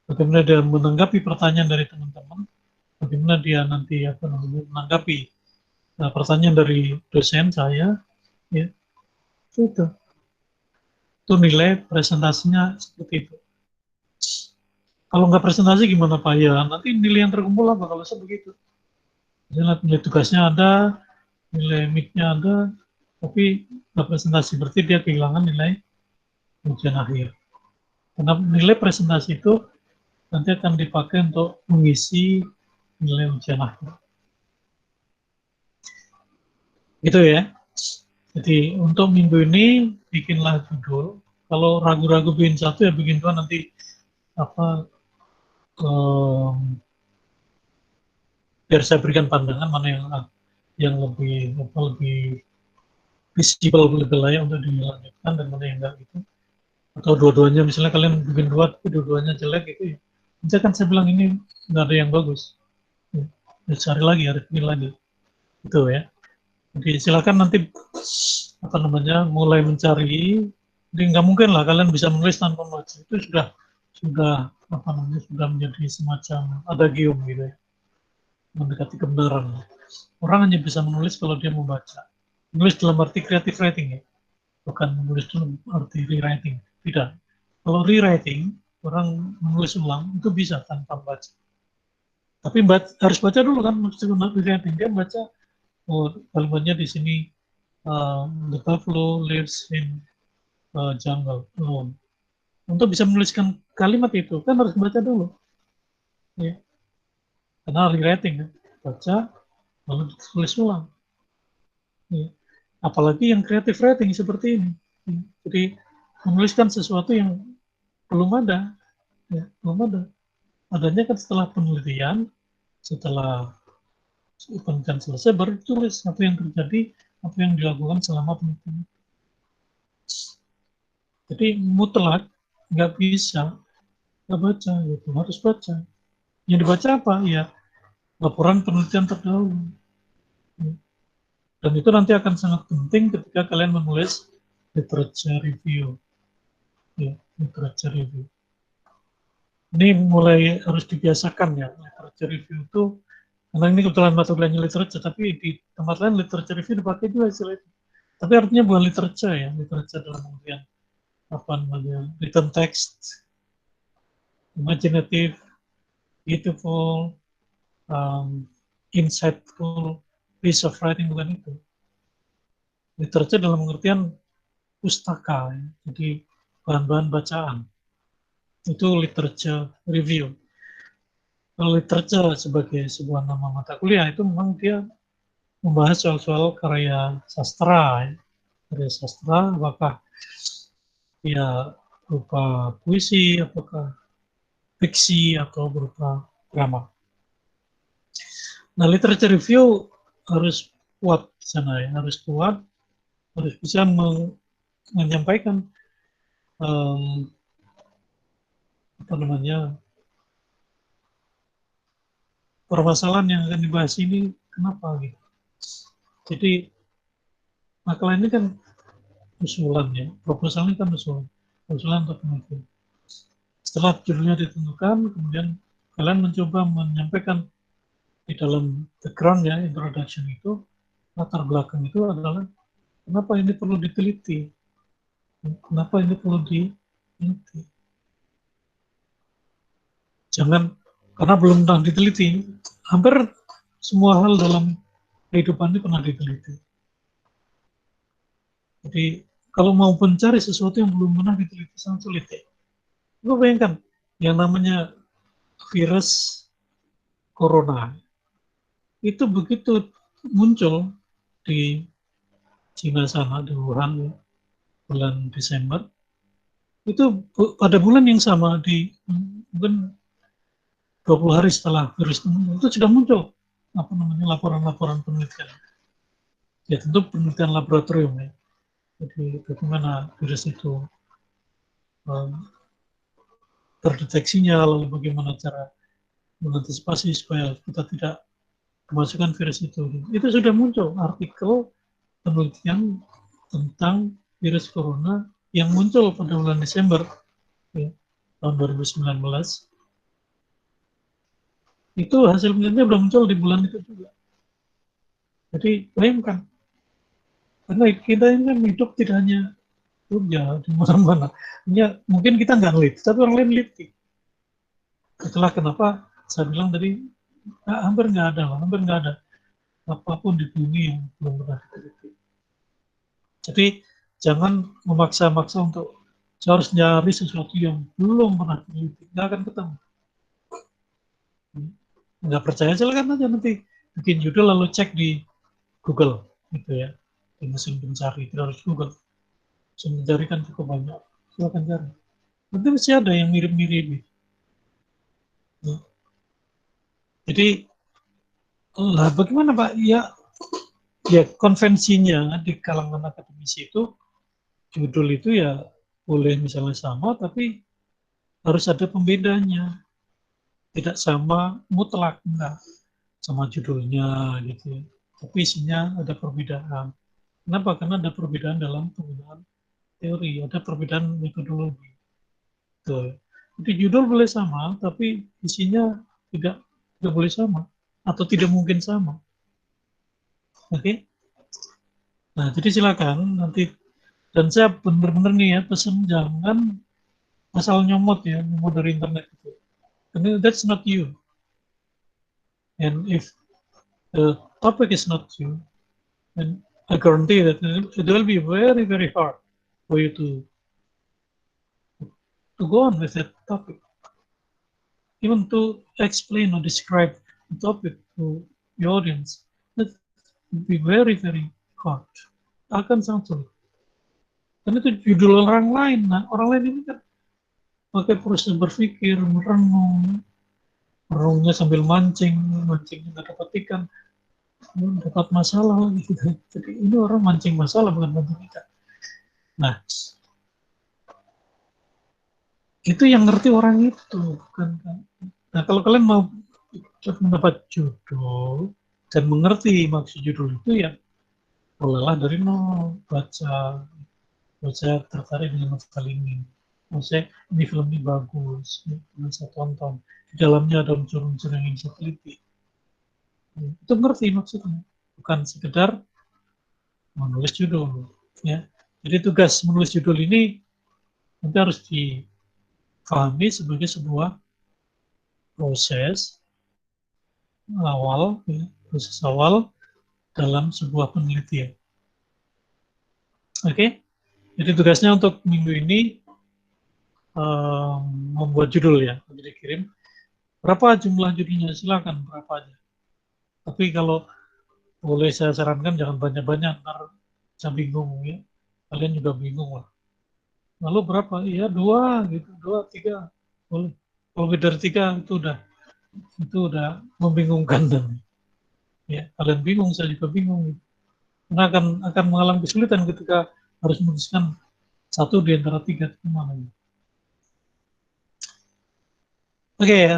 bagaimana dia menanggapi pertanyaan dari teman-teman, bagaimana dia nanti menanggapi pertanyaan dari dosen saya, ya itu nilai presentasinya seperti itu. Kalau nggak presentasi gimana Pak? Ya nanti nilai yang terkumpul apa kalau saya begitu? Nilai tugasnya ada, nilai MIT-nya ada, tapi nggak presentasi, berarti dia kehilangan nilai ujian akhir. Karena nilai presentasi itu nanti akan dipakai untuk mengisi nilai ujian akhir. Gitu ya. Jadi untuk minggu ini bikinlah judul. Kalau ragu-ragu bikin 1 ya bikin 2, nanti biar saya berikan pandangan mana yang lebih visible, lebih layak untuk dilanjutkan dan mana yang enggak gitu. Atau dua-duanya, misalnya kalian bikin dua tapi dua-duanya jelek gitu ya. Nanti kan saya bilang ini nggak ada yang bagus. Ya, cari lagi, harus pilih lagi. Gitu ya. Jadi silakan nanti apa namanya mulai mencari. Jadi nggak mungkin lah kalian bisa menulis tanpa membaca. Itu sudah apa namanya sudah menjadi semacam adagium gitu ya, mendekati kebenaran. Orang hanya bisa menulis kalau dia membaca. Menulis dalam arti creative writing ya, bukan menulis dalam arti rewriting. Tidak. Kalau rewriting, orang menulis ulang itu bisa tanpa baca. Tapi harus baca dulu kan, maksudnya rewriting. Dia baca, oh kalimatnya di sini, the buffalo lives in jungle alone. Untuk bisa menuliskan kalimat itu, kan harus baca dulu. Ya. Karena rewriting, ya. Baca, lalu tulis ulang. Ya. Apalagi yang creative writing seperti ini. Ya. Jadi, menuliskan sesuatu yang belum ada. Ya, belum ada. Adanya kan setelah penelitian, setelah penelitian selesai, baru ditulis apa yang terjadi, apa yang dilakukan selama penelitian. Jadi mutlak nggak bisa nggak baca gitu, harus baca. Yang dibaca apa ya, laporan penelitian terdahulu. Dan itu nanti akan sangat penting ketika kalian menulis literature review. Ya, literature review. Ini mulai harus dibiasakan ya, literature review itu, karena ini kebetulan mata kuliahnya literature, tapi di tempat lain literature review dipakai juga istilah itu. Tapi artinya bukan literature ya, literature dalam artian apa namanya, written text, imaginative, beautiful, insightful piece of writing, bukan itu. Literature dalam pengertian pustaka, ya. Jadi bahan-bahan bacaan. Itu literature review. Kalau literature sebagai sebuah nama mata kuliah itu memang dia membahas soal-soal karya sastra, ya. Karya sastra, apakah ya berupa puisi, apakah fiksi, atau berupa drama. Nah, literature review harus kuat di sana ya, harus kuat, harus bisa menyampaikan apa namanya, permasalahan yang akan dibahas ini kenapa gitu. Jadi makalah ini kan usulan ya, proposal ini kan usulan untuk penelitian. Setelah judulnya ditentukan, kemudian kalian mencoba menyampaikan di dalam background ya, introduction itu, latar belakang itu adalah kenapa ini perlu diteliti, kenapa ini perlu diteliti. Jangan karena belum pernah diteliti. Hampir semua hal dalam kehidupan ini pernah diteliti. Jadi kalau mau mencari sesuatu yang belum pernah diteliti sangat sulit ya. Lu bayangkan yang namanya virus corona itu begitu muncul di Cina sana, di Wuhan bulan Desember, itu pada bulan yang sama di mungkin 20 hari setelah virus itu sudah muncul apa namanya laporan-laporan penelitian. Ya tentu penelitian laboratorium ya. Jadi bagaimana virus itu terdeteksinya, lalu bagaimana cara mengantisipasi supaya kita tidak kemasukan virus itu. Itu sudah muncul artikel penelitian tentang virus corona yang muncul pada bulan Desember ya, tahun 2019. Itu hasil penelitiannya belum muncul di bulan itu juga. Jadi bayangkan, karena kita ini kan hidup tidak hanya Jogja, di mana-mana. Ya, mungkin kita nggak neliti, tapi orang lain neliti. Itulah kenapa saya bilang tadi, hampir nggak ada apapun di bumi yang belum pernah diteliti. Jadi jangan memaksa-maksa untuk saya harus nyari sesuatu yang belum pernah diteliti, nggak akan ketemu. Nggak percaya silakan aja nanti bikin judul lalu cek di Google gitu ya, di mesin pencari, tidak harus Google. Mesin pencari kan cukup banyak, silakan cari. Nanti masih ada yang mirip-mirip. Ya. Jadi lah bagaimana Pak? Ya, ya konvensinya di kalangan akademisi itu judul itu ya boleh misalnya sama, tapi harus ada pembedanya. Tidak sama mutlak, enggak. Sama judulnya gitu. Tapi isinya ada perbedaan. Kenapa? Karena ada perbedaan dalam penggunaan teori, ada perbedaan metodologi. Tuh. Jadi judul boleh sama, tapi isinya tidak boleh sama atau tidak mungkin sama. Oke? Nah, jadi silakan nanti dan saya benar-benar nih ya pesan jangan asal nyomot ya, nyomot dari internet itu. Karena that's not you. And if the topic is not you, then I guarantee that it will be very, very hard for you to go on with that topic. Even to explain or describe the topic to the audience, that would be very, very hard. Akan sangat sulit. Karena itu judul orang lain. Nah, orang lain ini kan pakai proses berpikir, merenung, merenungnya sambil mancing, mancingnya nggak dapat ikan, dapat masalah gitu. Jadi ini orang mancing masalah bukan mancing ikan. Nah, itu yang ngerti orang itu, bukan kan. Nah, kalau kalian mau mendapat judul dan mengerti maksud judul itu ya mulailah dari nol, baca tertarik dengan novel ini. Maksudnya ini film ini bagus, ini saya tonton. Di dalamnya ada unsur-unsur yang ingin saya teliti. Itu ngerti maksudnya, bukan sekedar menulis judul. Ya. Jadi tugas menulis judul ini nanti harus difahami sebagai sebuah proses awal dalam sebuah penelitian. Oke, jadi tugasnya untuk minggu ini membuat judul ya, nanti dikirim. Berapa jumlah judulnya? Silakan berapa aja. Tapi kalau boleh saya sarankan jangan banyak-banyak, ntar saya bingung ya. Kalian juga bingung lah. Lalu berapa? Ya 2 gitu, 2, 3 boleh. Kalau lebih dari 3 itu udah membingungkan dan ya kalian bingung, saya juga bingung. Karena akan mengalami kesulitan ketika harus memutuskan satu di antara 3 itu mana. Oke,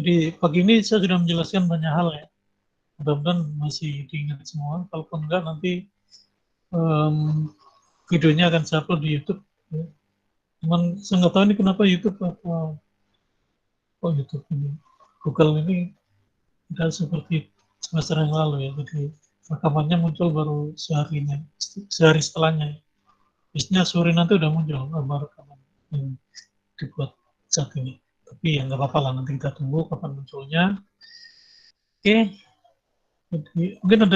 jadi pagi ini saya sudah menjelaskan banyak hal ya. Mudah-mudahan masih diingat semua. Kalaupun enggak nanti videonya akan saya upload di YouTube. Ya. Cuman saya nggak tahu ini kenapa YouTube YouTube ini Google ini tidak seperti semester yang lalu ya. Jadi rekamannya muncul baru sehari setelahnya. Biasanya sore nanti udah muncul gambar rekaman yang dibuat saat ini. Tapi ya nggak apa-apa lah, nanti kita tunggu kapan munculnya. Oke, jadi, mungkin ada